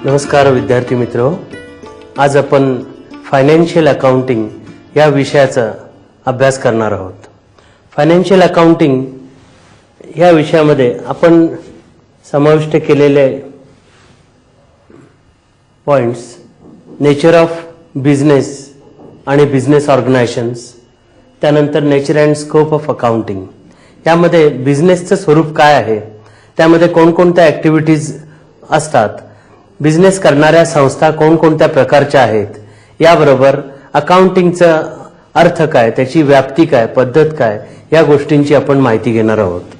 नमस्कार विद्यार्थी मित्रो, आज आपण फायनान्शियल अकाउंटिंग या विषयाचा अभ्यास करणार आहोत। फायनान्शियल अकाउंटिंग या विषयामध्ये आपण समाविष्ट केलेले पॉइंट्स नेचर ऑफ बिझनेस आणि बिझनेस ऑर्गनायझेशन्स, त्यानंतर nature and scope of accounting, यामध्ये बिझनेसचं स्वरूप काय आहे, त्यामध्ये कोणकोणत्या ॲक्टिव्हिटीज असतात, बिझनेस करणाऱ्या संस्था कोणकोणत्या प्रकारच्या आहेत, याबरोबर अकाउंटिंगचा अर्थ काय, त्याची व्याप्ती काय, पद्धत काय, या गोष्टींची आपण माहिती घेणार आहोत।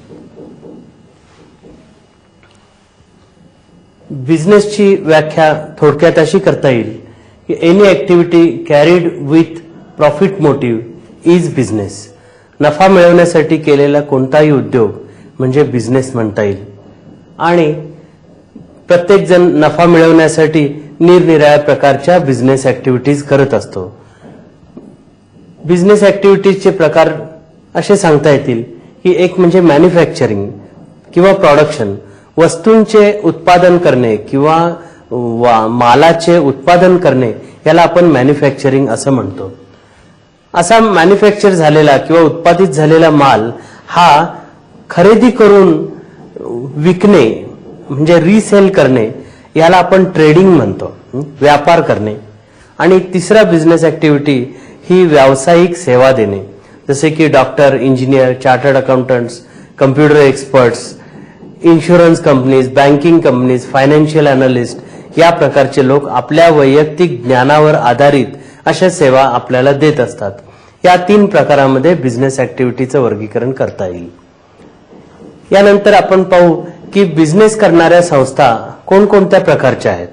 बिझनेसची व्याख्या थोडक्यात अशी करता येईल की any activity carried with profit motive is business. नफा मिळवण्यासाठी केलेला कोणताही उद्योग म्हणजे बिझनेस म्हणता येईल। आणि प्रत्येक जण नफा मिळवण्यासाठी निरनिराळ्या प्रकारच्या बिझनेस ॲक्टिव्हिटीज करत असतो। बिझनेस ॲक्टिव्हिटीजचे प्रकार असे सांगता येतील की एक म्हणजे मॅन्युफॅक्चरिंग किंवा प्रोडक्शन, वस्तूंचे उत्पादन करणे किंवा मालाचे उत्पादन करणे, याला आपण मॅन्युफॅक्चरिंग असं म्हणतो। असा मॅन्युफॅक्चर झालेला किंवा उत्पादित झालेला माल हा खरेदी करून विकणे म्हणजे रिसेल करणे, याला आपण ट्रेडिंग म्हणतो, व्यापार करणे। आणि तिसरा बिझनेस ॲक्टिव्हिटी ही व्यावसायिक सेवा देणे, जसे की doctor, engineer, chartered accountants, computer experts, insurance companies, banking companies, financial analyst, या प्रकारचे लोक आपल्या वैयक्तिक ज्ञानावर आधारित अशा सेवा आपल्याला देत असतात। या तीन प्रकारामध्ये बिझनेस ॲक्टिव्हिटीचं वर्गीकरण करता येईल। यानंतर आपण पाहू की बिझनेस करणाऱ्या संस्था कोणकोणत्या प्रकारच्या आहेत।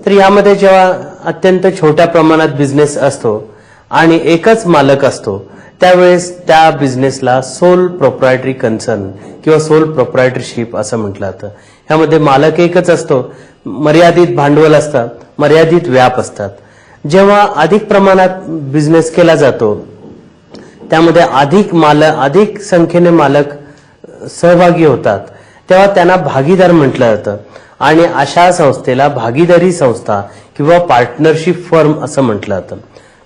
तर यामध्ये जेव्हा अत्यंत छोट्या प्रमाणात बिझनेस असतो आणि एकच मालक असतो, त्यावेळेस त्या बिझनेसला सोल प्रोप्रायटरी कन्सर्न किंवा सोल प्रोप्रायटरशिप असं म्हटलं जातं। यामध्ये मालक एकच असतो, मर्यादित भांडवल असतं, मर्यादित व्याप असतात। जेव्हा अधिक प्रमाणात बिझनेस केला जातो, त्यामध्ये अधिक संख्येने मालक सहभागी होतात, तेव्हा त्यांना भागीदार म्हटलं जातं। आणि अशा संस्थेला भागीदारी संस्था किंवा पार्टनरशिप फर्म असं म्हटलं जातं।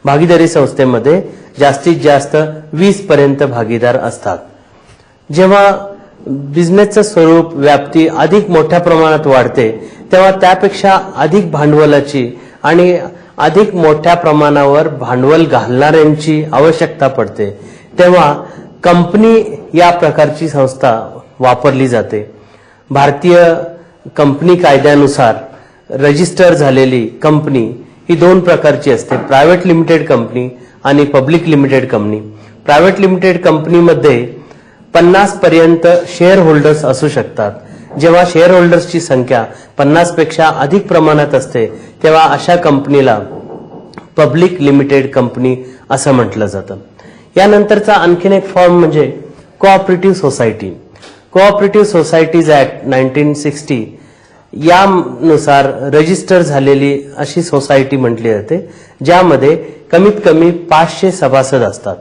भागीदारी संस्थेमध्ये जास्तीत जास्त 20 पर्यंत भागीदार असतात। जेव्हा बिझनेसचं स्वरूप, व्याप्ती अधिक मोठ्या प्रमाणात वाढते, तेव्हा त्यापेक्षा अधिक भांडवलाची आणि अधिक मोठ्या प्रमाणावर भांडवल घालणाऱ्यांची आवश्यकता पडते, तेव्हा कंपनी या प्रकारची संस्था वापरली जाते। भारतीय कंपनी कायद्यानुसार रजिस्टर झालेली कंपनी ही दोन प्रकारची असते, प्रायव्हेट लिमिटेड कंपनी आणि public limited company. Private limited कंपनीमध्ये 50 पर्यंत शेअर होल्डर्स असू शकतात। जेव्हा शेअर होल्डर्सची संख्या 50 पेक्षा अधिक प्रमाणात असते, तेव्हा अशा कंपनीला पब्लिक लिमिटेड कंपनी असं म्हटलं जातं। यानंतरचा आणखीन एक फॉर्म म्हणजे cooperative society. Cooperative societies act 1960 यानुसार रजिस्टर झालेली अशी सोसायटी म्हटली जाते, ज्यामध्ये कमीत कमी 500 सभासद असतात।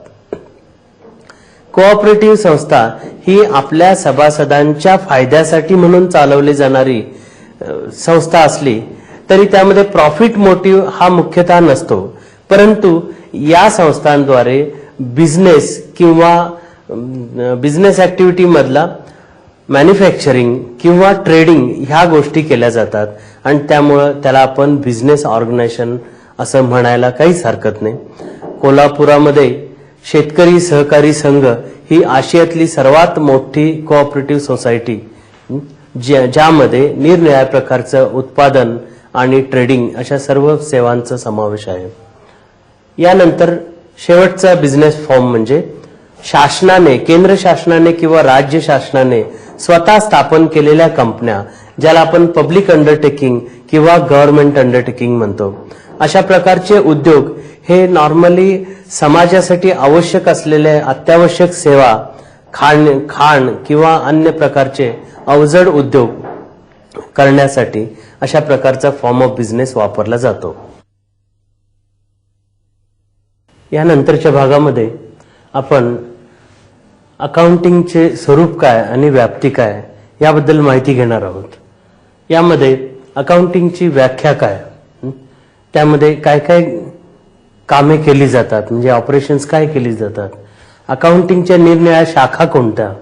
कोऑपरेटिव्ह संस्था ही आपल्या सभासदांच्या फायद्यासाठी म्हणून चालवली जाणारी संस्था असली तरी त्यामध्ये प्रॉफिट मोटिव्ह हा मुख्यतः नसतो, परंतु या संस्थांद्वारे बिझनेस किंवा बिझनेस ॲक्टिव्हिटी मधला मॅन्युफॅक्चरिंग किंवा ट्रेडिंग ह्या गोष्टी केल्या जातात आणि त्यामुळं त्याला आपण बिझनेस ऑर्गनायझेशन असं म्हणायला काहीच हरकत नाही। कोल्हापुरामध्ये शेतकरी सहकारी संघ ही आशियातली सर्वात मोठी कोऑपरेटिव्ह सोसायटी, ज्यामध्ये निरनिराळ्या प्रकारचं उत्पादन आणि ट्रेडिंग अशा सर्व सेवांचा समावेश आहे। यानंतर शेवटचा बिझनेस फॉर्म म्हणजे शासनाने, केंद्र शासनाने किंवा राज्य शासनाने स्वतः स्थापन केलेल्या कंपन्या, ज्याला आपण पब्लिक अंडरटेकिंग किंवा गव्हर्नमेंट अंडरटेकिंग म्हणतो। अशा प्रकारचे उद्योग हे नॉर्मली समाजासाठी आवश्यक असलेले अत्यावश्यक सेवा, खाण किंवा अन्य प्रकारचे अवजड उद्योग करण्यासाठी अशा प्रकारचा फॉर्म ऑफ बिझनेस वापरला जातो। यानंतरच्या भागामध्ये आपण अकाउंटिंगचे स्वरूप काय आणि व्याप्ती काय याबद्दल माहिती घेणार आहोत। यामध्ये अकाउंटिंगची व्याख्या काय, त्यामध्ये काय काय कामे केली जातात, म्हणजे ऑपरेशन्स काय केली जातात, अकाउंटिंगच्या निरनिराळ्या शाखा कोणत्या,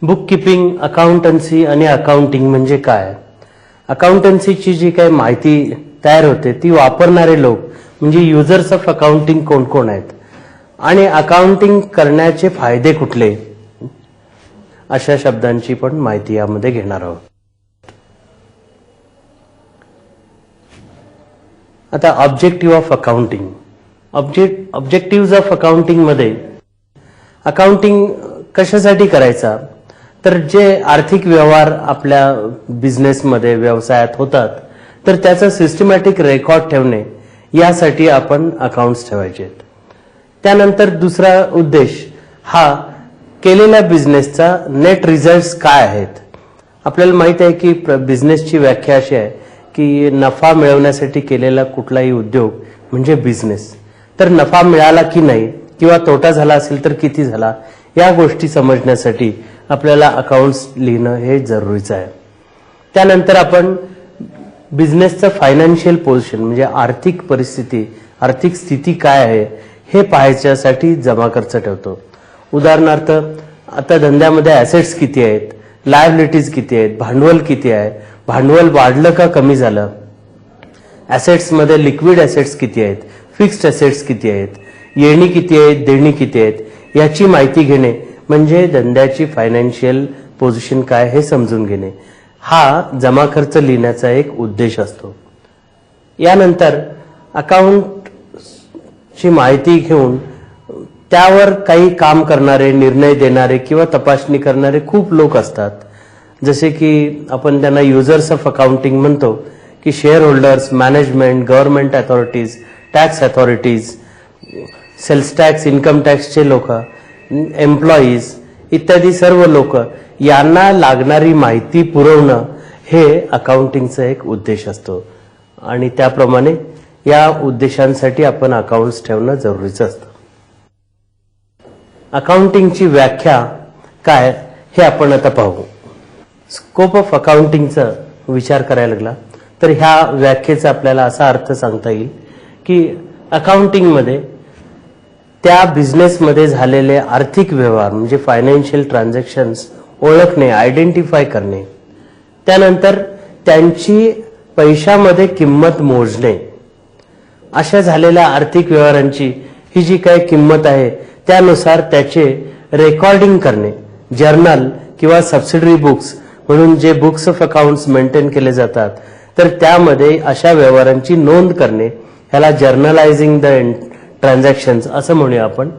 बुक किपिंग, अकाउंटन्सी आणि अकाउंटिंग म्हणजे काय, अकाउंटन्सीची जी काही माहिती तयार होते ती वापरणारे लोक म्हणजे युजर्स ऑफ अकाउंटिंग कोण कोण आहेत, आणि अकाउंटिंग करण्याचे फायदे कुठले, अशा शब्दांची पण माहिती यामध्ये घेणार आहोत. आता objective of accounting. Objective of accounting मध्ये अकाउंटिंग कशासाठी करायचा, तर जे आर्थिक व्यवहार आपल्या बिझनेसमध्ये व्यवसायात होतात तर त्याचा सिस्टमॅटिक रेकॉर्ड ठेवणे, यासाठी आपण अकाउंट्स ठेवायचे आहेत. त्यानंतर दुसरा उद्देश हा केलेल्या बिझनेसचा नेट रिझल्ट्स काय आहेत. आपल्याला माहित आहे की बिझनेसची व्याख्या अशी आहे की नफा मिळवण्यासाठी केलेला कुठलाही उद्योग म्हणजे बिझनेस. तर नफा मिळाला की नाही किंवा तोटा झाला असेल तर किती झाला, या गोष्टी समजण्यासाठी आपल्याला अकाउंट्स लिहिणं हे जरुरीचं आहे. त्यानंतर आपण बिझनेसचं फायनान्शियल पोझिशन म्हणजे आर्थिक परिस्थिती, आर्थिक स्थिती काय आहे हे पाहायच्यासाठी जमा खर्च ठेवतो. उदाहरणार्थ आता धंद्यामध्ये ॲसेट्स किती आहेत, लायबिलिटीज किती आहेत, भांडवल किती आहे, भांडवल वाढलं का कमी झालं, ॲसेट्समध्ये लिक्विड ॲसेट्स किती आहेत, फिक्स्ड ॲसेट्स किती आहेत, येणी किती आहेत, देणी किती आहेत, याची माहिती घेणे म्हणजे धंद्याची फायनान्शियल पोझिशन काय हे समजून घेणे, हा जमा खर्च लिहिण्याचा एक उद्देश असतो. यानंतर अकाउंटची माहिती घेऊन त्यावर काही काम करणारे, निर्णय देणारे किंवा तपासणी करणारे खूप लोक असतात. जसे की आपण त्यांना युजर्स ऑफ अकाउंटिंग म्हणतो, की shareholders, management, government authorities, tax authorities, sales tax, income टॅक्सचे लोक, एम्प्लॉईज इत्यादी सर्व लोक, यांना लागणारी माहिती पुरवणं हे अकाउंटिंगचा एक उद्देश असतो. आणि त्याप्रमाणे या उद्देशांसाठी आपण अकाउंट्स ठेवणं जरुरीचं असतं. अकाउंटिंगची व्याख्या काय हे आपण आता पाहू. स्कोप ऑफ अकाउंटिंगचा विचार करायला लागला तर ह्या व्याख्येचा आपल्याला असा अर्थ सांगता येईल की अकाउंटिंगमध्ये त्या बिझनेसमध्ये झालेले आर्थिक व्यवहार म्हणजे फायनान्शियल ट्रान्झॅक्शन्स ओळखणे, आयडेंटिफाय करणे, त्यानंतर त्यांची पैशामध्ये किंमत मोजणे, अशा झालेल्या आर्थिक व्यवहारांची ही जी काही किंमत आहे त्यानुसार त्याचे रेकॉर्डिंग करणे, जर्नल किंवा सबसिडरी बुक्स म्हणून जे बुक्स ऑफ अकाउंट्स मेंटेन केले जातात तर त्यामध्ये अशा व्यवहारांची नोंद करणे, ह्याला जर्नलायझिंग द ट्रान्झॅक्शन्स असं म्हणूया आपण.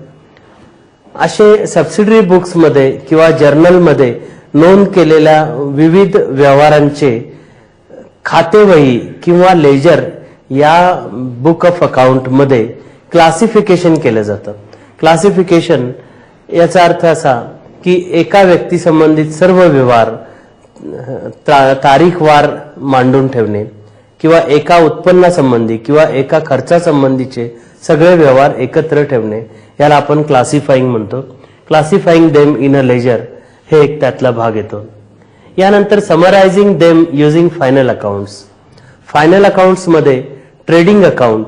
असे सबसिडरी बुक्समध्ये किंवा जर्नलमध्ये नोंद केलेल्या विविध व्यवहारांचे खातेवही किंवा लेजर या बुक ऑफ अकाउंटमध्ये क्लासिफिकेशन केलं जातं. क्लासिफिकेशन याचा अर्थ असा की एका व्यक्ती संबंधित सर्व व्यवहार तारीखवार मांडून ठेवणे किंवा एका उत्पन्नासंबंधी किंवा एका खर्चासंबंधीचे सगळे व्यवहार एकत्र ठेवणे, याला आपण क्लासिफाईंग म्हणतो. Classifying them in a ledger हे एक त्यातला भाग येतो. यानंतर summarising them using final accounts. Final अकाउंट्समध्ये ट्रेडिंग अकाउंट,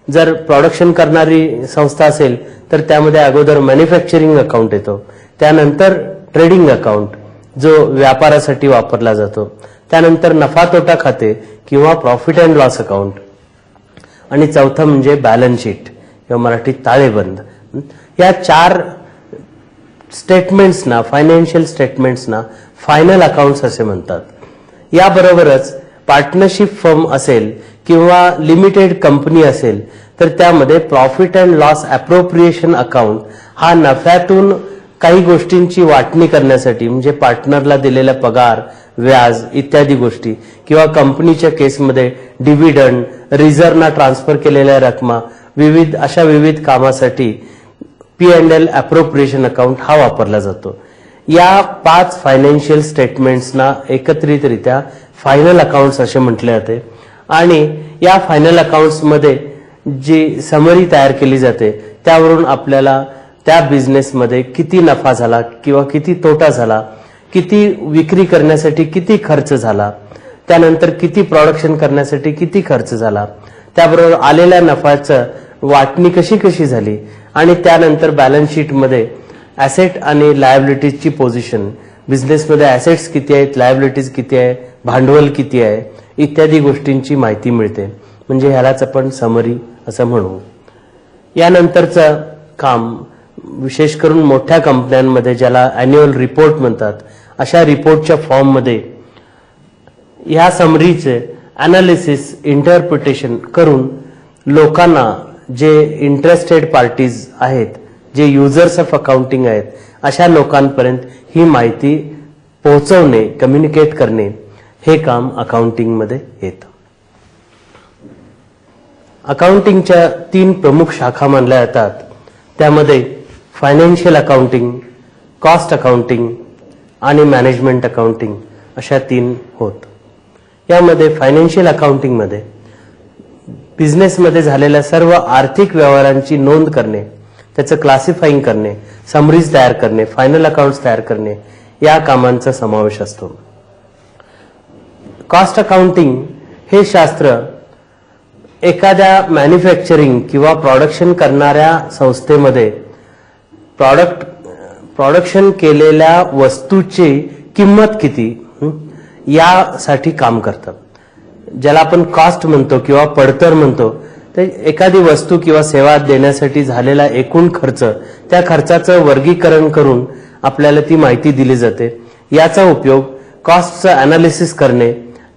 जर प्रोडक्शन करणारी संस्था असेल तर त्यामध्ये अगोदर मॅन्युफॅक्चरिंग अकाउंट येतो, त्यानंतर ट्रेडिंग अकाउंट जो व्यापारासाठी वापरला जातो, त्यानंतर नफा तोटा खाते किंवा प्रॉफिट अँड लॉस अकाउंट, आणि चौथं म्हणजे बॅलन्स शीट किंवा मराठीत ताळेबंद. या 4 स्टेटमेंट्सना, फायनान्शियल स्टेटमेंट्सना फायनल अकाउंट्स असे म्हणतात. याबरोबरच पार्टनरशिप फर्म असेल किंवा लिमिटेड कंपनी असेल तर त्यामध्ये profit and loss appropriation account हा नफ्यातून काही गोष्टींची वाटणी करण्यासाठी म्हणजे पार्टनरला दिलेला पगार, व्याज इत्यादी गोष्टी किंवा कंपनीच्या केसमध्ये डिव्हिडंड, रिझर्व्हना ट्रान्सफर केलेल्या रकमा, विविध कामासाठी P&L अप्रोप्रिएशन अकाउंट हा वापरला जातो. या 5 फायनान्शियल स्टेटमेंट्सना एकत्रितरित्या फायनल अकाउंट्स असे म्हटले जाते. आणि या फायनल अकाउंट्समध्ये जी समरी तयार केली जाते त्यावरून आपल्याला त्या बिझनेसमध्ये किती नफा झाला किंवा किती तोटा झाला, किती विक्री करण्यासाठी किती खर्च झाला, त्यानंतर किती प्रोडक्शन करण्यासाठी किती खर्च झाला, त्याबरोबर आलेल्या नफ्याचं वाटणी कशी कशी झाली, आणि त्यानंतर बॅलन्स शीटमध्ये ॲसेट आणि लायबिलिटीजची पोझिशन, बिझनेसमध्ये ॲसेट्स किती आहेत, लायबिलिटीज किती आहे, भांडवल किती आहे, इत्यादी गोष्टींची माहिती मिळते. म्हणजे ह्यालाच आपण समरी असं म्हणू. यानंतरचं काम विशेष करून मोठ्या कंपन्यांमध्ये, ज्याला ॲन्युअल रिपोर्ट म्हणतात, अशा रिपोर्टच्या फॉर्ममध्ये ह्या समरीचे ॲनालिसिस, इंटरप्रिटेशन करून लोकांना, जे इंटरेस्टेड पार्टीज आहेत, जे युजर्स ऑफ अकाउंटिंग आहेत, अशा लोकांपर्यंत ही माहिती पोहोचवणे, कम्युनिकेट करणे, हे काम अकाउंटिंगमध्ये येतं. अकाउंटिंगच्या 3 प्रमुख शाखा मानल्या जातात. त्यामध्ये फायनान्शियल अकाउंटिंग, कॉस्ट अकाउंटिंग आणि मॅनेजमेंट अकाउंटिंग अशा 3 होत. यामध्ये फायनान्शियल अकाउंटिंगमध्ये बिझनेसमध्ये झालेल्या सर्व आर्थिक व्यवहारांची नोंद करणे, त्याचं क्लासिफाईंग करणे, समरीज तयार करणे, फायनल अकाउंट्स तयार करणे, या कामांचा समावेश असतो. कॉस्ट अकाउंटिंग हे शास्त्र एखाद्या मॅन्युफॅक्चरिंग किंवा प्रोडक्शन करणाऱ्या संस्थेमध्ये प्रोडक्शन केलेल्या वस्तूची किंमत किती यासाठी काम करतात. ज्याला आपण कॉस्ट म्हणतो किंवा पडतर म्हणतो. तर एखादी वस्तू किंवा सेवा देण्यासाठी झालेला एकूण खर्च, त्या खर्चाचं वर्गीकरण करून आपल्याला ती माहिती दिली जाते. याचा उपयोग कॉस्टचं ॲनालिसिस करणे,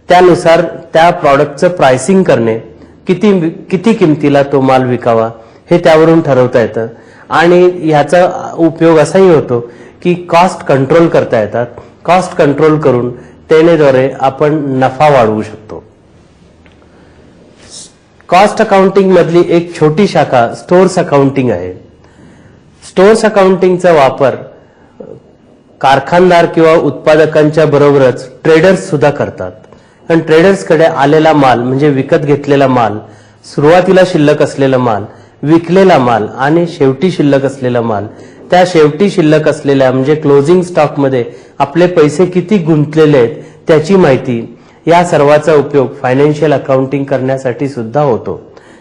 त्यानुसार त्या प्रॉडक्टचं प्राइसिंग करणे, किती किमतीला तो माल विकावा हे त्यावरून ठरवता येतं. आणि ह्याचा उपयोग असाही होतो की कॉस्ट कंट्रोल करता येतात. कॉस्ट कंट्रोल करून त्याद्वारे आपण नफा वाढवू शकतो. कॉस्ट अकाउंटिंग मधली एक छोटी शाखा स्टोअर्स अकाउंटिंग आहे. स्टोअर्स अकाउंटिंगचा वापर कारखानदार किंवा उत्पादकांच्या बरोबरच ट्रेडर्स सुद्धा करतात. कारण ट्रेडर्सकडे आलेला माल म्हणजे विकत घेतलेला माल, सुरुवातीला शिल्लक असलेला माल, विकलेला माल आणि शेवटी शिल्लक असलेला माल, त्या शेवटी शिल्लक असलेल्या म्हणजे क्लोजिंग स्टॉकमध्ये आपले पैसे किती गुंतलेले आहेत त्याची माहिती, या सर्वाचा उपयोग फायनान्शियल अकाउंटिंग करण्यासाठी सुद्धा होतो.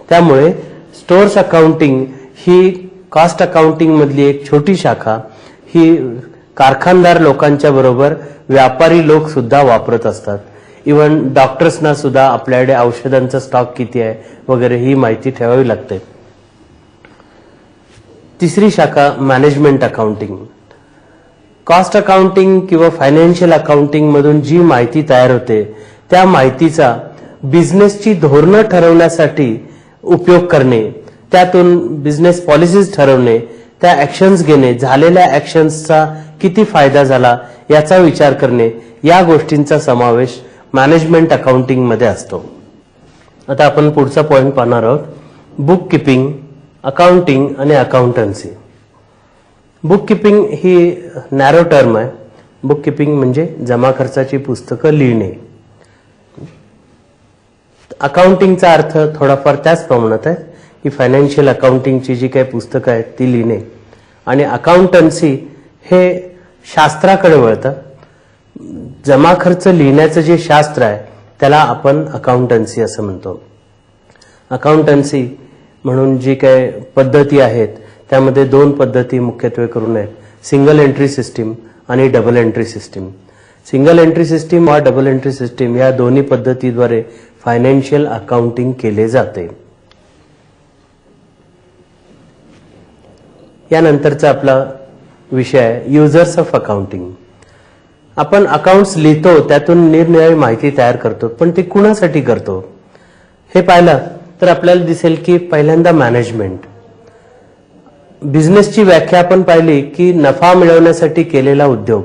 त्यामुळे स्टोअर्स अकाउंटिंग ही कॉस्ट अकाउंटिंग मधली एक छोटी शाखा, ही कारखानदार लोकांच्या बरोबर व्यापारी लोक सुद्धा वापरत असतात. इव्हन डॉक्टर्सना सुद्धा आपल्याकडे औषधांचा स्टॉक किती आहे वगैरे ही माहिती ठेवावी लागते. तिसरी शाखा मॅनेजमेंट अकाउंटिंग. कॉस्ट अकाउंटिंग किंवा फायनान्शियल अकाउंटिंग मधून जी माहिती तयार होते त्या माहितीचा बिझनेसची धोरणं ठरवण्यासाठी उपयोग करणे, त्यातून बिझनेस पॉलिसीज ठरवणे, त्या ऍक्शन्स घेणे, झालेल्या ऍक्शन्सचा किती फायदा झाला याचा विचार करणे, या गोष्टींचा समावेश मॅनेजमेंट अकाउंटिंग मध्ये असतो. आता आपण पुढचा पॉइंट पाहणार आहोत, बुक किपिंग, अकाउंटिंग आणि अकाउंटन्सी. बुक किपिंग ही नॅरो टर्म आहे. बुक किपिंग म्हणजे जमा खर्चाची पुस्तकं लिहिणे. अकाउंटिंगचा अर्थ थोडाफार त्याच प्रमाणात आहे की फायनान्शियल अकाउंटिंगची जी काही पुस्तकं आहेत ती लिहिणे, आणि अकाउंटन्सी हे शास्त्राकडे वळतं. जमा खर्च लिहिण्याचं जे शास्त्र आहे त्याला आपण अकाउंटन्सी असं म्हणतो. अकाउंटन्सी म्हणून जी काही पद्धती आहेत त्यामध्ये 2 पद्धती मुख्यत्वे करून आहेत, सिंगल एंट्री सिस्टीम आणि double entry system. Single entry system वा डबल एंट्री सिस्टीम या दोन्ही पद्धतीद्वारे फायनान्शियल अकाउंटिंग केले जाते. यानंतरचा आपला विषय आहे युजर्स ऑफ अकाउंटिंग. आपण अकाउंट्स लिहितो, त्यातून निरनिराळी माहिती तयार करतो, पण ते कुणासाठी करतो हे पाहिलं तर आपल्याला दिसेल की पहिल्यांदा मॅनेजमेंट. बिझनेसची व्याख्या आपण पाहिली की नफा मिळवण्यासाठी केलेला उद्योग.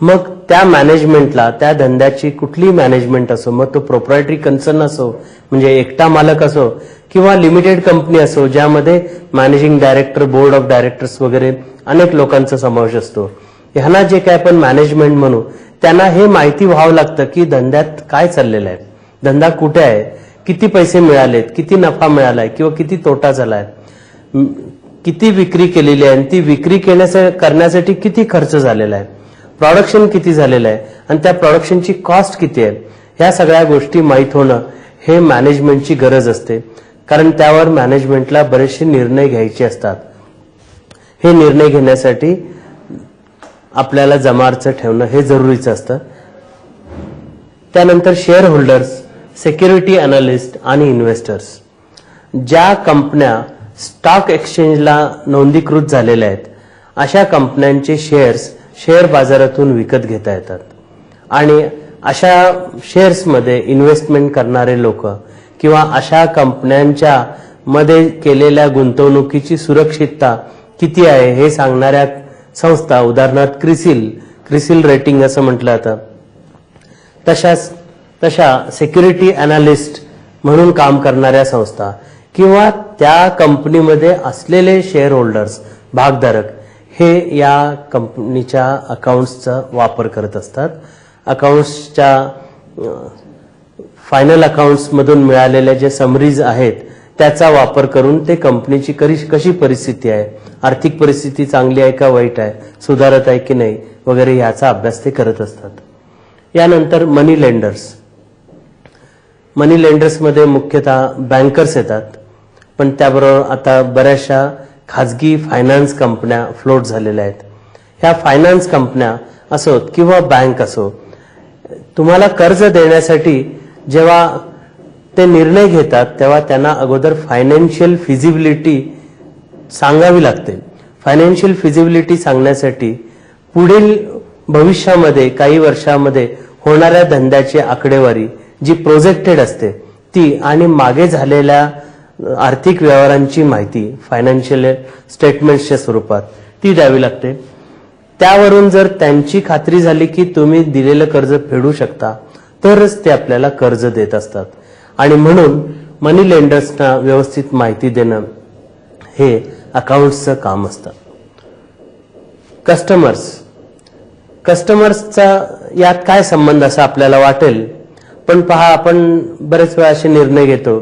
मग त्या मॅनेजमेंटला, त्या धंद्याची कुठली मॅनेजमेंट असो, मग तो प्रोप्रायटरी कन्सर्न असो म्हणजे एकटा मालक असो किंवा लिमिटेड कंपनी असो ज्यामध्ये managing director, board of directors वगैरे अनेक लोकांचा समावेश असतो, ह्यांना जे काय आपण मॅनेजमेंट म्हणू, त्यांना हे माहिती व्हावं लागतं की धंद्यात काय चाललेलं आहे, धंदा कुठे आहे, किती पैसे मिळालेत, किती नफा मिळालाय किंवा किती तोटा झालाय, किती विक्री केलेली आहे, ती विक्री करण्यासाठी किती खर्च झालेला आहे. प्रोडक्शन किती झालेलं आहे आणि त्या प्रोडक्शनची कॉस्ट किती आहे, ह्या सगळ्या गोष्टी माहीत होणं हे मॅनेजमेंटची गरज असते. कारण त्यावर मॅनेजमेंटला बरेचसे निर्णय घ्यायचे असतात. हे निर्णय घेण्यासाठी आपल्याला जमारचं ठेवणं हे जरुरीचं असतं. त्यानंतर शेअर होल्डर्स, सिक्युरिटी अनालिस्ट आणि इन्व्हेस्टर्स. ज्या कंपन्या स्टॉक एक्सचेंजला नोंदीकृत झालेल्या आहेत अशा कंपन्यांचे शेअर बाजारातून विकत घेता येतात आणि अशा शेअर्समध्ये इन्व्हेस्टमेंट करणारे लोक किंवा अशा कंपन्यांच्या मध्ये केलेल्या गुंतवणुकीची सुरक्षितता किती आहे हे सांगणाऱ्या संस्था, उदाहरणार्थ क्रिसिल रेटिंग असं म्हटलं जातं, तशा सिक्युरिटी अनालिस्ट म्हणून काम करणाऱ्या संस्था किंवा त्या कंपनीमध्ये असलेले शेअर होल्डर्स, भागधारक हे या कंपनीच्या अकाउंट्सचा वापर करत असतात. अकाउंट्सच्या फायनल अकाउंट्समधून मिळालेल्या जे समरीज आहेत त्याचा वापर करून ते कंपनीची कशी परिस्थिती आहे, आर्थिक परिस्थिती चांगली आहे का वाईट आहे, सुधारत आहे की नाही वगैरे याचा अभ्यास ते करत असतात. यानंतर मनी लेंडर्समध्ये मुख्यतः बँकर्स येतात, पण त्याबरोबर आता बऱ्याचशा खाजगी फायनान्स कंपन्या फ्लोट झालेल्या आहेत. ह्या फायनान्स कंपन्या असोत किंवा बँक असो, तुम्हाला कर्ज देण्यासाठी जेव्हा ते निर्णय घेतात तेव्हा त्यांना अगोदर फायनान्शियल फिजिबिलिटी सांगावी लागते. फायनान्शियल फिजिबिलिटी सांगण्यासाठी पुढील भविष्यामध्ये काही वर्षामध्ये होणाऱ्या धंद्याची आकडेवारी जी प्रोजेक्टेड असते ती आणि मागे झालेल्या आर्थिक व्यवहारांची माहिती फायनान्शियल स्टेटमेंट्सच्या स्वरूपात ती द्यावी लागते. त्यावरून जर त्यांची खात्री झाली की तुम्ही दिलेलं कर्ज फेडू शकता तरच ते आपल्याला कर्ज देत असतात आणि म्हणून मनी लेंडर्सना व्यवस्थित माहिती देणं हे अकाउंट्सचं काम असतं. कस्टमर्सचा यात काय संबंध असं आपल्याला वाटेल, पण पहा, आपण बरेच वेळा असे निर्णय घेतो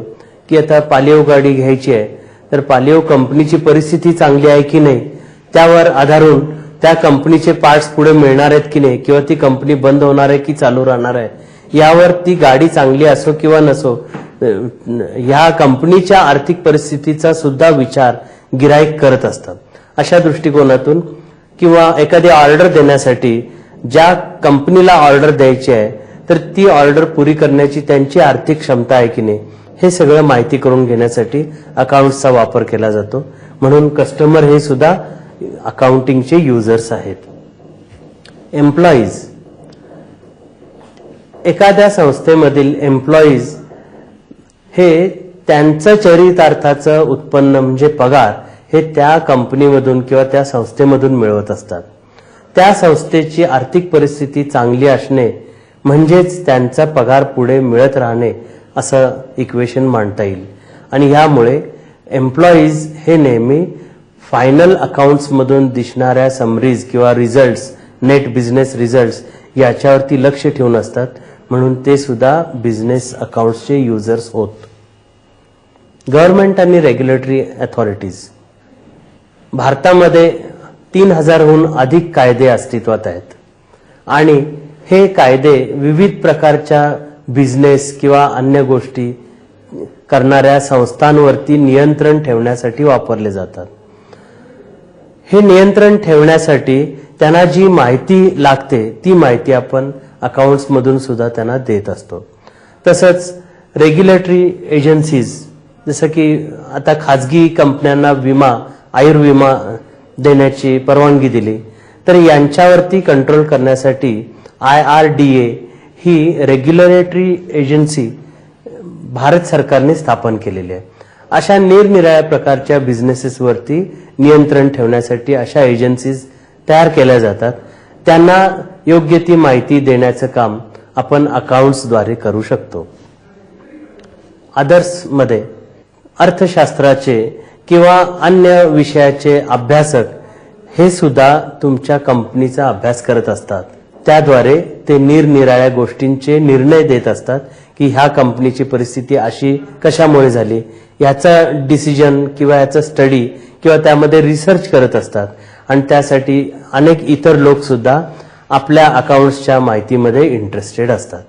की आता पालिओ गाडी घ्यायची आहे तर पालिओ कंपनीची परिस्थिती चांगली आहे की नाही त्यावर आधारून त्या कंपनीचे पार्ट्स पुढे मिळणार आहेत की नाही किंवा ती कंपनी बंद होणार आहे की चालू राहणार आहे यावर ती गाडी चांगली असो किंवा नसो ह्या कंपनीच्या आर्थिक परिस्थितीचा सुद्धा विचार गिराईक करत असतात. अशा दृष्टिकोनातून किंवा एखादी ऑर्डर देण्यासाठी ज्या कंपनीला ऑर्डर द्यायची आहे तर ती ऑर्डर पुरी करण्याची त्यांची आर्थिक क्षमता आहे की नाही हे सगळं माहिती करून घेण्यासाठी अकाउंट्सचा वापर केला जातो. म्हणून कस्टमर हे सुद्धा अकाउंटिंगचे युजर्स आहेत. एम्प्लॉईज, एखाद्या संस्थेमधील एम्प्लॉईज हे त्यांचं चरितार्थाचं उत्पन्न म्हणजे पगार हे त्या कंपनीमधून किंवा त्या संस्थेमधून मिळवत असतात. त्या संस्थेची आर्थिक परिस्थिती चांगली असणे म्हणजेच त्यांचा पगार पुढे मिळत राहणे असं इक्वेशन मांडता येईल. आणि ह्यामुळे एम्प्लॉईज हे नेहमी फायनल अकाउंट्समधून दिसणाऱ्या समरीज किंवा रिझल्ट्स, नेट बिझनेस रिझल्ट्स याच्यावरती लक्ष ठेवून असतात. म्हणून ते सुद्धा बिझनेस अकाउंट्सचे युजर्स होत. गव्हर्नमेंट आणि रेग्युलेटरी अथॉरिटीज, भारतामध्ये 3000हून अधिक कायदे अस्तित्वात आहेत आणि हे कायदे विविध प्रकारच्या बिझनेस किंवा अन्य गोष्टी करणाऱ्या संस्थांवरती नियंत्रण ठेवण्यासाठी वापरले जातात. हे नियंत्रण ठेवण्यासाठी त्यांना जी माहिती लागते ती माहिती आपण अकाउंट्स मधून सुद्धा त्यांना देत असतो. तसंच रेग्युलेटरी एजन्सीज, जसं की आता खाजगी कंपन्यांना विमा, आयुर्विमा देण्याची परवानगी दिली तर यांच्यावरती कंट्रोल करण्यासाठी IRDA ही रेग्युलेटरी एजन्सी भारत सरकारने स्थापन केलेली आहे. अशा निरनिराळ्या प्रकारच्या बिझनेसेसवरती नियंत्रण ठेवण्यासाठी अशा एजन्सीज तयार केल्या जातात. त्यांना योग्य ती माहिती देण्याचं काम आपण अकाउंट्सद्वारे करू शकतो. अदर्समध्ये अर्थशास्त्राचे किंवा अन्य विषयाचे अभ्यासक हे सुद्धा तुमच्या कंपनीचा अभ्यास करत असतात. त्याद्वारे ते निरनिराळ्या गोष्टींचे निर्णय देत असतात की ह्या कंपनीची परिस्थिती अशी कशामुळे झाली याचा डिसिजन किंवा याचा स्टडी किंवा त्यामध्ये रिसर्च करत असतात. आणि त्यासाठी अनेक इतर लोक सुद्धा आपल्या अकाउंट्सच्या माहितीमध्ये इंटरेस्टेड असतात.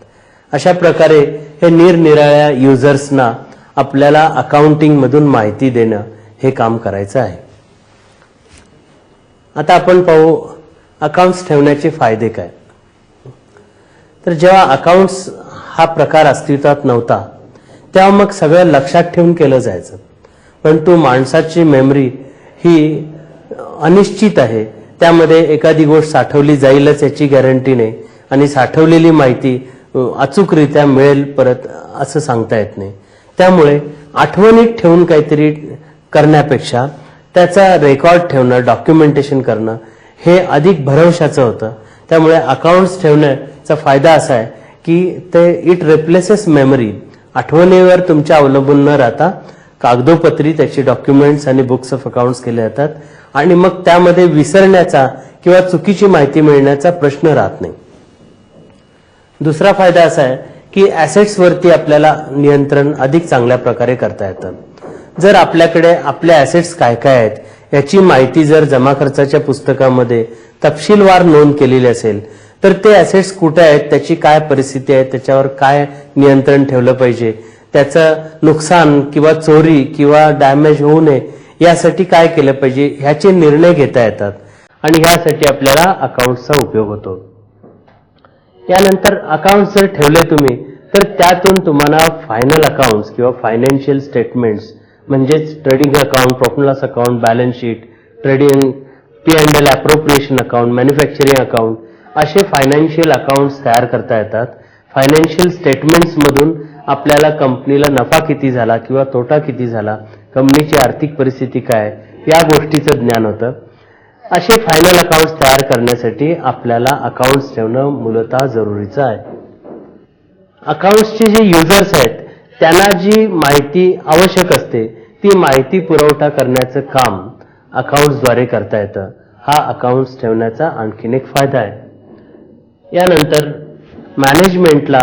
अशा प्रकारे हे निरनिराळ्या युजर्सना आपल्याला अकाउंटिंगमधून माहिती देणं हे काम करायचं आहे. आता आपण पाहू अकाउंट्स ठेवण्याचे फायदे काय. तर जेव्हा अकाउंट्स हा प्रकार अस्तित्वात नव्हता तेव्हा मग सगळं लक्षात ठेवून केलं जायचं. परंतु माणसाची मेमरी ही अनिश्चित आहे. त्यामध्ये एखादी गोष्ट साठवली जाईलच याची गॅरंटी नाही आणि साठवलेली माहिती अचूकरित्या मिळेल परत असं सांगता येत नाही. त्यामुळे आठवणीत ठेवून काहीतरी करण्यापेक्षा त्याचा रेकॉर्ड ठेवणं, डॉक्युमेंटेशन करणं हे अधिक भरवशाचं होतं. त्यामुळे अकाउंट्स ठेवण्याचा फायदा असा आहे की ते इट रिप्लेसेस मेमरी. आठवणीवर तुमच्या अवलंबून न राहता कागदोपत्री त्याची डॉक्युमेंट्स आणि बुक्स ऑफ अकाउंट्स केले जातात आणि मग त्यामध्ये विसरण्याचा किंवा चुकीची माहिती मिळण्याचा प्रश्न राहत नाही. दुसरा फायदा असा आहे की ॲसेट्सवरती आपल्याला नियंत्रण अधिक चांगल्या प्रकारे करता येतं. जर आपल्याकडे आपल्या ॲसेट्स काय काय आहेत याची माहिती जर जमा खर्चाच्या पुस्तकामध्ये तपशीलवार नोंद केलेली असेल तर ते ॲसेट्स कुठे आहेत, त्याची काय परिस्थिती आहे, त्याच्यावर काय नियंत्रण ठेवलं पाहिजे, त्याचं नुकसान किंवा चोरी किंवा डॅमेज होऊ नये यासाठी काय केलं पाहिजे ह्याचे निर्णय घेता येतात आणि ह्यासाठी आपल्याला अकाउंट्सचा उपयोग होतो. यानंतर अकाउंट्स जर ठेवले तुम्ही तर त्यातून तुम्हाला फायनल अकाउंट्स किंवा फायनान्शियल स्टेटमेंट्स म्हणजेच trading account, profit loss account, balance sheet, trading P&L, appropriation account, manufacturing account असे फायनान्शियल अकाउंट्स तयार करता येतात. फायनान्शियल स्टेटमेंट्स मधून आपल्याला कंपनीला नफा किती झाला किंवा तोटा किती झाला, कंपनीची आर्थिक परिस्थिती काय या गोष्टीचं ज्ञान होतं. असे फायनल अकाउंट्स तयार करण्यासाठी आपल्याला अकाउंट्स ठेवणं मूलतः जरुरीचं आहे. अकाउंट्सचे जे युजर्स आहेत त्यांना जी माहिती आवश्यक असते ती माहिती पुरवठा करण्याचं काम अकाउंट्सद्वारे करता येतं. हा अकाउंट्स ठेवण्याचा आणखीन एक फायदा आहे. यानंतर मॅनेजमेंटला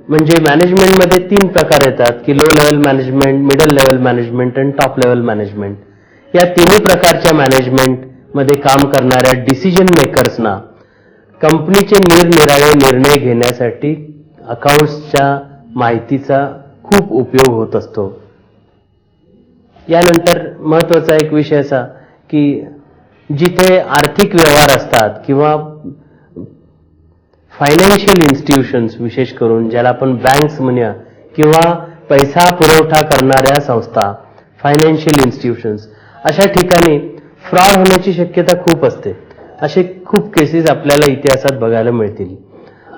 म्हणजे मॅनेजमेंटमध्ये 3 प्रकार येतात की low level management, middle level management आणि टॉप लेवल मॅनेजमेंट. या तिन्ही प्रकारच्या मॅनेजमेंटमध्ये काम करणाऱ्या डिसिजन मेकर्सना कंपनीचे निरनिराळे निर्णय घेण्यासाठी अकाउंट्सच्या माहितीचा खूप उपयोग होत असतो. यानंतर महत्वाचा एक विषय असा की जिथे आर्थिक व्यवहार असतात किंवा फायनान्शियल इन्स्टिट्यूशन्स, विशेष करून ज्याला आपण बँक्स म्हणूया किंवा पैसा पुरवठा करणाऱ्या संस्था, फायनान्शियल इन्स्टिट्यूशन्स, अशा ठिकाणी फ्रॉड होण्याची शक्यता खूप असते. असे खूप केसेस आपल्याला इतिहासात बघायला मिळतील.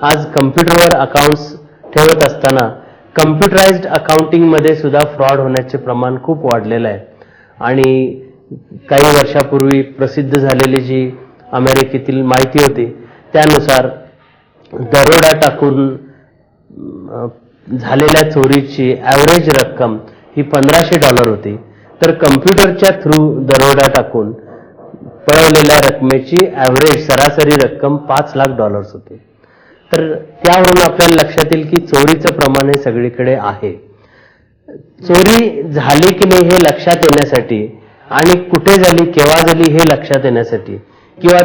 आज कम्प्युटरवर अकाउंट्स ठेवत असताना कम्प्युटराइज्ड अकाउंटिंगमध्ये सुद्धा फ्रॉड होण्याचे प्रमाण खूप वाढलेलं आहे. आणि काही वर्षापूर्वी प्रसिद्ध झालेली जी अमेरिकेतील माहिती होती त्यानुसार दरोडा टाकून झालेल्या चोरीची ॲव्हरेज रक्कम ही $1500 होती. तर कम्प्युटरच्या थ्रू दरोडा टाकून पळवलेल्या रकमेची ॲव्हरेज सरासरी रक्कम $5,00,000 होती. तर त्यावरून आपल्याला लक्षात येईल की चोरीचं प्रमाण हे सगळीकडे आहे. चोरी झाली की नाही हे लक्षात येण्यासाठी आणि कुठे झाली, केव्हा झाली हे लक्षात येण्यासाठी किंवा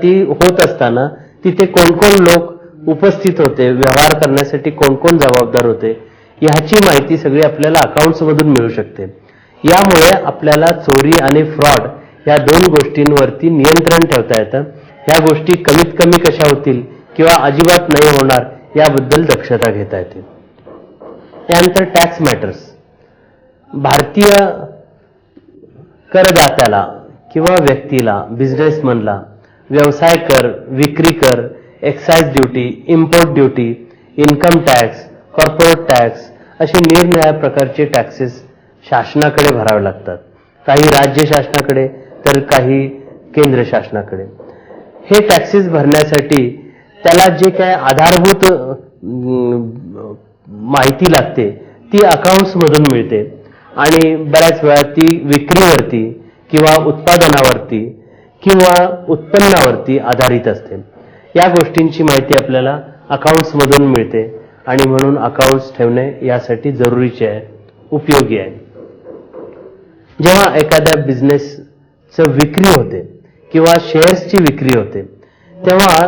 ती होत असताना तिथे कोण कोण लोक उपस्थित होते, व्यवहार करण्यासाठी कोण कोण जबाबदार होते ह्याची माहिती सगळी आपल्याला अकाउंट्समधून मिळू शकते. यामुळे आपल्याला चोरी आणि फ्रॉड या 2 गोष्टींवरती नियंत्रण ठेवता येतं. ह्या गोष्टी कमीत कमी कशा होतील किंवा अजिबात नाही होणार याबद्दल दक्षता घेता येते. त्यानंतर टॅक्स मॅटर्स. भारतीय करदात्याला किंवा व्यक्तीला, बिझनेसमनला व्यवसाय कर, विक्री कर, excise duty, import duty, income tax, corporate tax असे निरनिराळ्या प्रकारचे टॅक्सेस शासनाकडे भरावे लागतात. काही राज्य शासनाकडे तर काही केंद्र शासनाकडे. हे टॅक्सेस भरण्यासाठी त्याला जे काय आधारभूत माहिती लागते ती अकाउंट्समधून मिळते आणि बऱ्याच वेळा ती विक्रीवरती किंवा उत्पादनावरती किंवा उत्पन्नावरती आधारित असते. या गोष्टींची माहिती आपल्याला अकाउंट्समधून मिळते आणि म्हणून अकाउंट्स ठेवणे यासाठी जरुरीचे आहे, उपयोगी आहे. जेव्हा एखाद्या बिझनेसचं विक्री होते किंवा शेअर्सची विक्री होते तेव्हा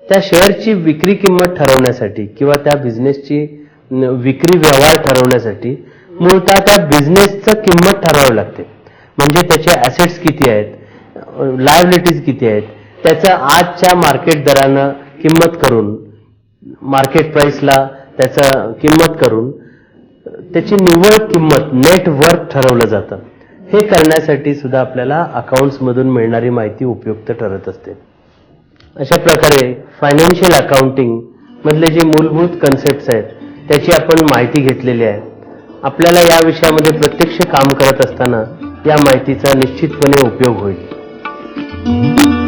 त्या शेअरची विक्री किंमत ठरवण्यासाठी किंवा त्या बिझनेसची विक्री व्यवहार ठरवण्यासाठी मूळतः त्या बिझनेसचं किंमत ठरवावी लागते. म्हणजे त्याचे ॲसेट्स किती आहेत, लायबिलिटीज किती आहेत, त्याचं आजच्या मार्केट दरानं किंमत करून, मार्केट प्राइसला त्याचं किंमत करून त्याची निव्वळ किंमत नेट वर्थ ठरवलं जातं. हे करण्यासाठी सुद्धा आपल्याला अकाउंट्समधून मिळणारी माहिती उपयुक्त ठरत असते. अशा प्रकारे फायनान्शियल अकाउंटिंग मधले जे मूलभूत कन्सेप्ट्स आहेत त्याची आपण माहिती घेतलेली आहे. आपल्याला या विषयामध्ये प्रत्यक्ष काम करत असताना या माहितीचा निश्चितपणे उपयोग होईल.